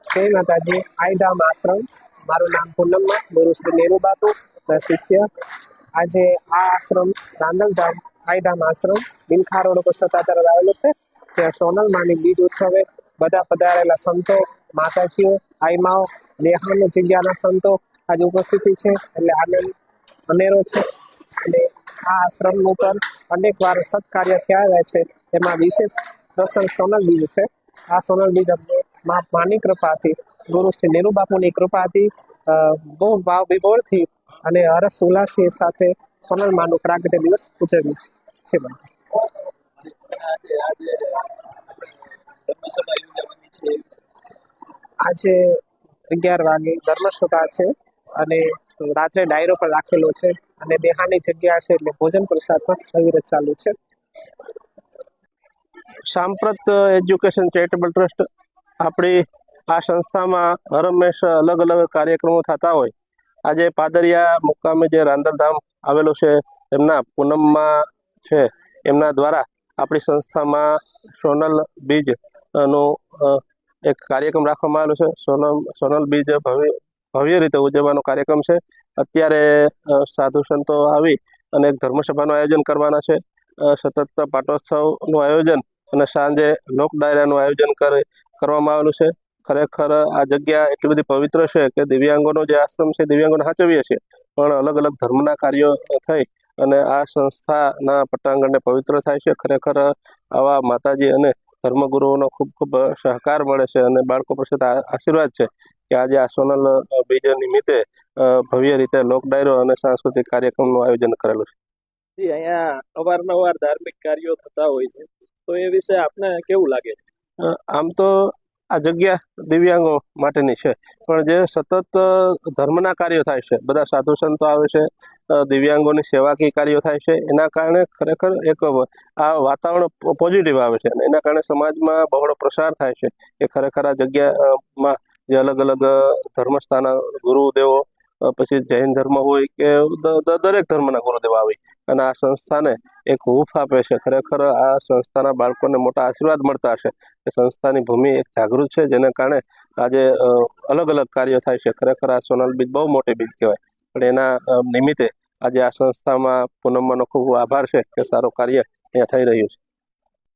જય માતાજી. આઈધામ આશ્રમ. મારું નામ પૂનમમાં, ગુરુ શ્રી મેરુબાપુ ના શિષ્ય. આજે આ આશ્રમ રાંદલધામ આઈધામ આશ્રમ બિલખા રોડ ઉપર સત્તા તરફ આવેલો છે. ત્યાં સોનલ માની બીજ ઉત્સવે બધા પધારેલા સંતો, માતાજીઓ, આઈમાઓ, દેહાની જગ્યાના સંતો આજે ઉપસ્થિતિ છે, એટલે આનંદ અનેરો છે. અને આ આશ્રમ ઉપર અનેક વાર સત્કાર્ય થયા રહે છે. એમાં વિશેષ પ્રસંગ સોનલ બીજ છે. આ સોનલ બીજ અમને માની કૃપાથી, ગુરુ શ્રી મેરુબાપુની કૃપાથી બહુ ભાવ વિભોરથી અને હરસ ઉલ્લાસથી સાથે સોનલ માનું પ્રાગટ્ય દિવસ ઉજવીએ છે. આજે 11 વાગે ધર્મસભા છે અને રાત્રે ડાયરો પણ રાખેલો છે અને દેહાની જગ્યા છે એટલે ભોજન પ્રસાદ પણ અવિરત ચાલુ છે. સાંપ્રત એજ્યુકેશન ચેરિટેબલ ટ્રસ્ટ આપણી આ સંસ્થામાં હર હંમેશ અલગ અલગ કાર્યક્રમો થતા હોય. આજે પાદરિયા મુકામે જે રાંદલધામ આવેલું છે એમના પૂનમમાં છે, એમના દ્વારા આપણી સંસ્થામાં સોનલ બીજ નો એક કાર્યક્રમ રાખવામાં આવેલો છે. સોનલ બીજ ભવ્ય રીતે ઉજવવાનો કાર્યક્રમ છે. અત્યારે સાધુ સંતો આવી અને એક ધર્મસભાનું આયોજન કરવાના છે. સતત પાટોત્સવનું આયોજન અને સાંજે લોક ડાયરાનું આયોજન કરવામાં આવેલું છે. ખરેખર આ જગ્યા એટલી બધી પવિત્ર છે કે દિવ્યાંગોનો જે આશ્રમ છે, દિવ્યાંગોને સાચવીએ છીએ, પણ અલગ અલગ ધર્મના કાર્યો થઈ અને આ સંસ્થાના પટાંગણને પવિત્ર થાય છે. ખરેખર આવા માતાજી અને ધર્મગુરુઓનો ખૂબ ખૂબ સહકાર મળે છે અને બાળકો પાસે આશીર્વાદ છે કે આજે આ સોનલ બીજ નિમિત્તે ભવ્ય રીતે લોક ડાયરો અને સાંસ્કૃતિક કાર્યક્રમનું આયોજન કરેલું છે. અહીંયા અવારનવાર ધાર્મિક કાર્યો થતા હોય છે, તો એ વિશે આપને કેવું લાગે છે? આમ તો આ જગ્યા દિવ્યાંગો માટેની છે, પણ જે સતત ધર્મના કાર્યો થાય છે, બધા સાધુ સંતો આવે છે, દિવ્યાંગોની સેવાકીય કાર્યો થાય છે, એના કારણે ખરેખર એક આ વાતાવરણ પોઝિટિવ આવે છે અને એના કારણે સમાજમાં બહોળો પ્રસાર થાય છે કે ખરેખર આ જગ્યામાં જે અલગ અલગ ધર્મસ્થાન ગુરુદેવો, પછી જૈન ધર્મ હોય કે દરેક ધર્મના ગુરુદેવ આવી અને આ સંસ્થાને એક હૂંફ આપે છે. ખરેખર આ સંસ્થાના બાળકોને મોટા આશીર્વાદ મળતા હશે કે સંસ્થાની ભૂમિ એક જાગૃત છે, જેને કારણે આજે અલગ અલગ કાર્યો થાય છે. ખરેખર આ સોનલ બીજ બહુ મોટી બીજ કહેવાય, પણ એના નિમિત્તે આજે આ સંસ્થામાં પૂનમનો ખૂબ આભાર છે કે સારું કાર્ય અહીંયા થઈ રહ્યું છે.